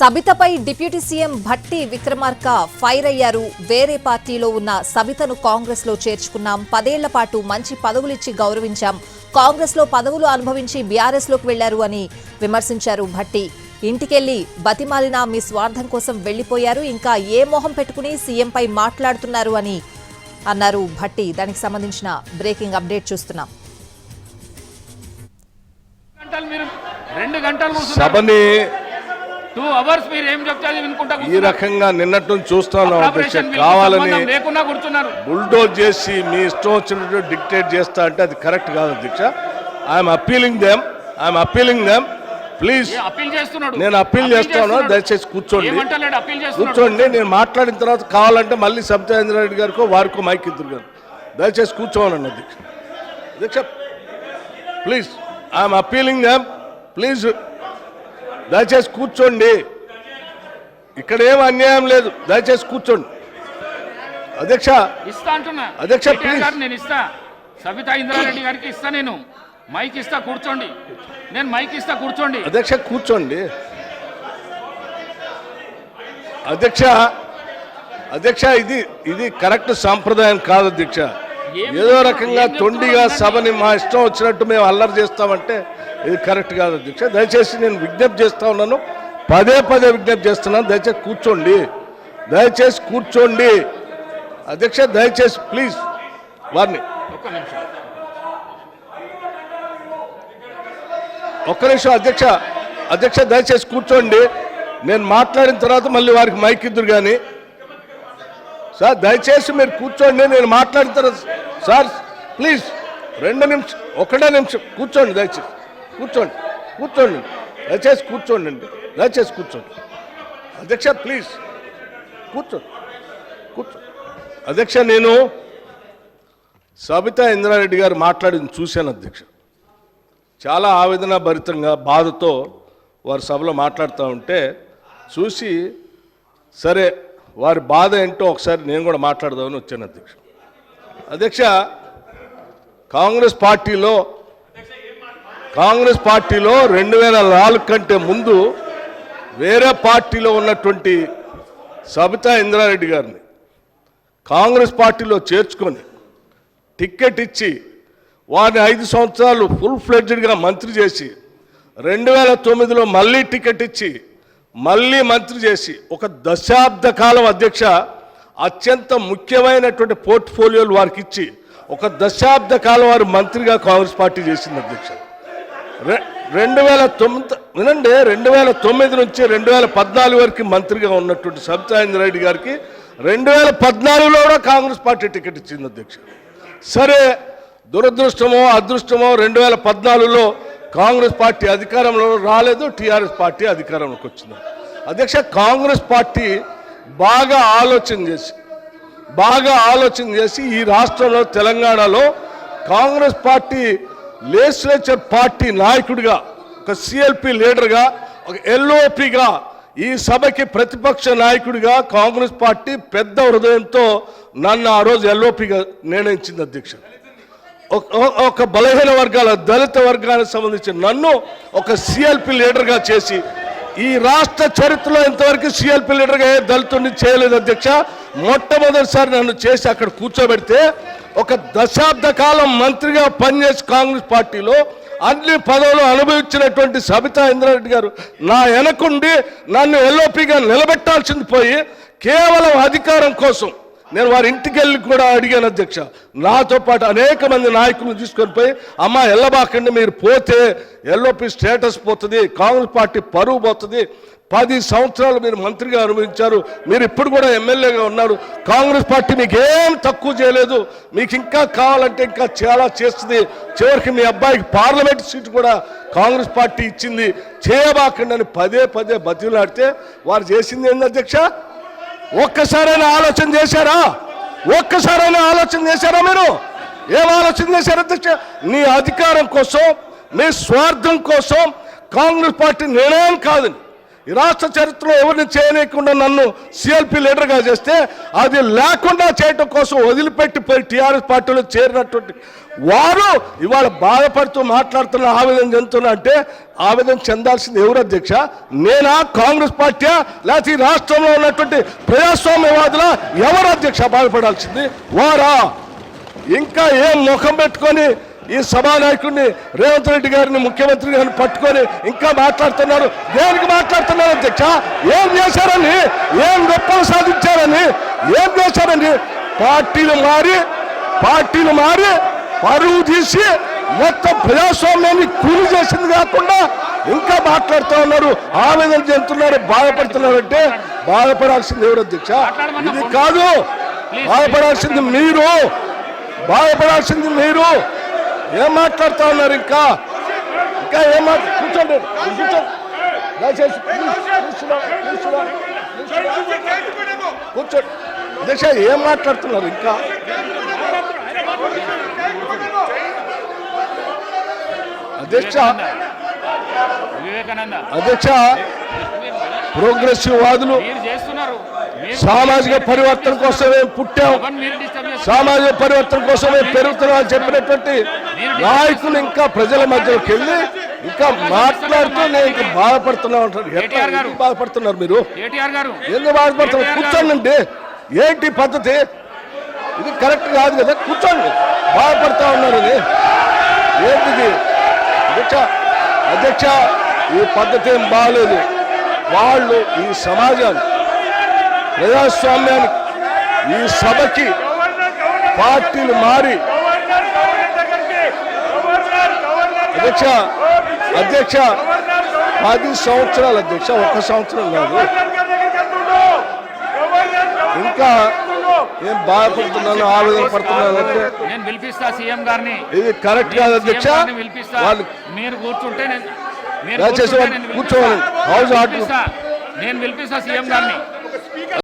సబితపై deputy CM Bhatti Vikramarka fire అయ్యారు. వేరే పార్టీలో ఉన్న సబితను కాంగ్రెస్ లో చేర్చుకున్నాం. 10 ఏళ్ల పాటు మంచి పదవులిచ్చి గౌరవించాం. కాంగ్రెస్ లో పదవులు అనుభవించి బీఆర్ఎస్ లోకి వెళ్లారు అని విమర్శించారు భట్టి. ఇంటికెళ్లి బతిమాలినా మీ స్వార్థం కోసం వెళ్లిపోయారు. ఇంకా ఏ మొహం పెట్టుకుని సీఎంపై మాట్లాడుతున్నారు అని అన్నారు భట్టి. దానికి సంబంధించిన బ్రేకింగ్ అప్డేట్ చూస్తున్నాం. సభని 2 hours మీరు ఏం చెప్తారు వినుకుంటా ఈ రకంగా నిన్నటి నుంచి చూస్తాను. కావాలని లేకుండా కూర్చున్నారు. బుల్డోజ్ చేసి మీ ఇష్టం వచ్చినట్టు డిక్టేట్ చేస్తా అంటే అది కరెక్ట్ కాదు అధ్యక్ష. I'm appealing them please. నేను అప్పీల్ చేస్తాను. దయచేసి కూర్చోండి. నేను మాట్లాడిన తర్వాత కావాలంటే మళ్ళీ సబితా రెడ్డి గారికో వారికో మైక్ ఇద్దరు గారు దయచేసి కూర్చోవాలండి అధ్యక్ష. Please I'm appealing them please. దయచేసి కూర్చోండి. ఇక్కడ ఏం అన్యాయం లేదు. దయచేసి కూర్చోండి అధ్యక్ష. ఇస్తా అంటున్నా అధ్యక్ష ప్లీజ్. నేను ఇస్తా. సబితా ఇంద్రారెడ్డి గారికి ఇస్తా. నేను మైక్ ఇస్తా. కూర్చోండి. నేను మైక్ ఇస్తా. కూర్చోండి అధ్యక్ష. కూర్చోండి అధ్యక్ష. ఇది కరెక్ట్ సాంప్రదాయం కాదు అధ్యక్ష. ఏదో రకంగా తొండిగా సభని మా ఇష్టం వచ్చినట్టు మేము అల్లరి చేస్తామంటే ఇది కరెక్ట్ కాదు అధ్యక్ష. దయచేసి నేను విజ్ఞప్తి చేస్తా ఉన్నాను. పదే విజ్ఞప్తి చేస్తున్నాను. దయచేసి కూర్చోండి అధ్యక్ష. దయచేసి ప్లీజ్ వారిని ఒక్క నిమిషం అధ్యక్ష దయచేసి కూర్చోండి. నేను మాట్లాడిన తర్వాత మళ్ళీ వారికి మైక్ ఇద్దరు కానీ సార్ దయచేసి మీరు కూర్చోండి. నేను మాట్లాడిన తర్వాత సార్ ప్లీజ్ 2 నిమిషం 1 నిమిషం కూర్చోండి. దయచేసి కూర్చోండి దయచేసి కూర్చోండి అధ్యక్ష. ప్లీజ్ కూర్చోండి అధ్యక్ష. నేను సబితా ఇంద్రారెడ్డి గారు మాట్లాడింది చూశాను అధ్యక్ష. చాలా ఆవేదన భరితంగా బాధతో వారి సభలో మాట్లాడుతూ ఉంటే చూసి సరే వారి బాధ ఏంటో ఒకసారి నేను కూడా మాట్లాడదామని వచ్చాను అధ్యక్ష. కాంగ్రెస్ పార్టీలో 2004 కంటే ముందు వేరే పార్టీలో ఉన్నటువంటి సబితా ఇంద్రారెడ్డి గారిని కాంగ్రెస్ పార్టీలో చేర్చుకొని టిక్కెట్ ఇచ్చి వారిని 5 సంవత్సరాలు ఫుల్ ఫ్లెడ్జ్డ్గా మంత్రి చేసి 2009లో మళ్ళీ టికెట్ ఇచ్చి మళ్ళీ మంత్రి చేసి ఒక దశాబ్ద కాలం అధ్యక్ష అత్యంత ముఖ్యమైనటువంటి పోర్ట్ఫోలియోలు వారికి ఇచ్చి ఒక దశాబ్ద కాలం వారు మంత్రిగా కాంగ్రెస్ పార్టీ చేసింది అధ్యక్ష. 2009 వినండి 2009 నుంచి 2014 వరకు మంత్రిగా ఉన్నటువంటి సబితా ఇంద్రారెడ్డి గారికి 2014లో కూడా కాంగ్రెస్ పార్టీ టికెట్ ఇచ్చింది అధ్యక్ష. సరే దురదృష్టమో అదృష్టమో 2014లో కాంగ్రెస్ పార్టీ అధికారంలో రాలేదు. టీఆర్ఎస్ పార్టీ అధికారంలోకి వచ్చింది అధ్యక్ష. కాంగ్రెస్ పార్టీ బాగా ఆలోచన చేసి ఈ రాష్ట్రంలో తెలంగాణలో కాంగ్రెస్ పార్టీ లెజిస్లేచర్ పార్టీ నాయకుడిగా ఒక సిఎల్పి లీడర్గా ఒక ఎల్ఓపిగా ఈ సభకి ప్రతిపక్ష నాయకుడిగా కాంగ్రెస్ పార్టీ పెద్ద హృదయంతో నన్ను ఆ రోజు ఎల్ఓపిగా నిర్ణయించింది అధ్యక్ష. ఒక బలహీన వర్గాల దళిత వర్గానికి సంబంధించి నన్ను ఒక సిఎల్పి లీడర్గా చేసి ఈ రాష్ట్ర చరిత్రలో ఇంతవరకు సిఎల్పి లీడర్గా ఏ దళితుడిని చేయలేదు అధ్యక్ష. మొట్టమొదటిసారి నన్ను చేసి అక్కడ కూర్చోబెడితే ఒక దశాబ్ద కాలం మంత్రిగా పనిచేసి కాంగ్రెస్ పార్టీలో అన్ని పదవులు అనుభవించినటువంటి సబితా ఇంద్రారెడ్డి గారు నా వెనకుండి నన్ను ఎల్ఓపిగా నిలబెట్టాల్సింది పోయి కేవలం అధికారం కోసం నేను వారి ఇంటికి వెళ్ళి కూడా అడిగాను అధ్యక్ష. నాతో పాటు అనేక మంది నాయకులను తీసుకొని పోయి అమ్మ ఎల్లబాకండి, మీరు పోతే ఎల్ఓపి స్టేటస్ పోతుంది, కాంగ్రెస్ పార్టీ పరువు పోతుంది. 10 సంవత్సరాలు మీరు మంత్రిగా అనుభవించారు, మీరు ఇప్పుడు కూడా ఎమ్మెల్యేగా ఉన్నారు. కాంగ్రెస్ పార్టీ మీకు ఏం తక్కువ చేయలేదు, మీకు ఇంకా కావాలంటే ఇంకా చాలా చేస్తుంది. చివరికి మీ అబ్బాయికి పార్లమెంట్ సీటు కూడా కాంగ్రెస్ పార్టీ ఇచ్చింది, చేయబాకండి అని పదే బతిలాడితే వారు చేసింది ఏంది అధ్యక్ష? ఒక్కసారైనా ఆలోచన చేశారా? మీరు ఏం ఆలోచన చేశారు అధ్యక్ష? నీ అధికారం కోసం, నీ స్వార్థం కోసం కాంగ్రెస్ పార్టీ నిర్ణయం కాదని ఈ రాష్ట్ర చరిత్రలో ఎవరిని చేయలేకుండా నన్ను సిఎల్పి లీడర్గా చేస్తే అది లేకుండా చేయటం కోసం వదిలిపెట్టిపోయి టీఆర్ఎస్ పార్టీలో చేరినటువంటి వారు ఇవాళ బాధపడుతూ మాట్లాడుతున్న ఆవేదన చెందుతున్నా అంటే ఆవేదన చెందాల్సింది ఎవరు అధ్యక్ష? నేనా, కాంగ్రెస్ పార్టీయా, లేకపోతే ఈ రాష్ట్రంలో ఉన్నటువంటి ప్రజాస్వామ్యవాదుల ఎవరు అధ్యక్ష బాధపడాల్సింది? వారా? ఇంకా ఏం ముఖం పెట్టుకొని ఈ సభానాయకుడిని రేవంత్ రెడ్డి గారిని ముఖ్యమంత్రి గారిని పట్టుకొని ఇంకా మాట్లాడుతున్నారు? దేనికి మాట్లాడుతున్నారు అధ్యక్ష? ఏం చేశారని, ఏం గొప్పలు సాధించారని, ఏం చేశారని? పార్టీలు మారి పరువు తీసి మొత్తం ప్రజాస్వామ్యాన్ని కూలి చేసింది కాకుండా ఇంకా మాట్లాడుతూ ఉన్నారు, ఆవేదన చెందుతున్నారు, బాధపడుతున్నారంటే బాధపడాల్సింది ఎవరు అధ్యక్ష? ఇది కాదు, బాధపడాల్సింది మీరు. ఏం మాట్లాడుతూ ఉన్నారు? ఇంకా ఏం కూర్చోండి, దయచేసి కూర్చోండి అధ్యక్ష. ఏం మాట్లాడుతున్నారు ఇంకా? అధ్యక్ష ప్రోగ్రెసివ్ వాదులు సామాజిక పరివర్తన కోసమే పుట్టాం, సామాజిక పరివర్తన కోసమే పెరుగుతున్నాం అని చెప్పినటువంటి నాయకులు ఇంకా ప్రజల మధ్యలోకి వెళ్ళి ఇంకా మాట్లాడుతూ నేను ఇంకా బాధపడుతున్నా ఉంటారు. ఎట్లా బాధపడుతున్నారు మీరు? ఎందుకు బాధపడుతున్నారు? కూర్చోండి. ఏంటి పద్ధతి? ఇది కరెక్ట్ కాదు కదా. కూర్చోండి. బాధపడుతూ ఉన్నారు. ఇది ఏంటిది అధ్యక్ష? ఈ పద్ధతి ఏం బాగలేదు. వాళ్ళు ఈ సమాజాన్ని, ప్రజాస్వామ్యానికి, ఈ సభకి పార్టీలు మారి అధ్యక్ష 10 సంవత్సరాలు అధ్యక్ష, 1 సంవత్సరం కాదు. ఇంకా ఏం బాధపడుతున్నాను, ఆవేదన పడుతున్నాను అంటే ఇది కరెక్ట్ కాదు అధ్యక్ష. వాళ్ళు మీరు కూర్చుంటే కూర్చోవాలి. హౌస్ నేను పిలిపిస్తా సీఎం గారిని.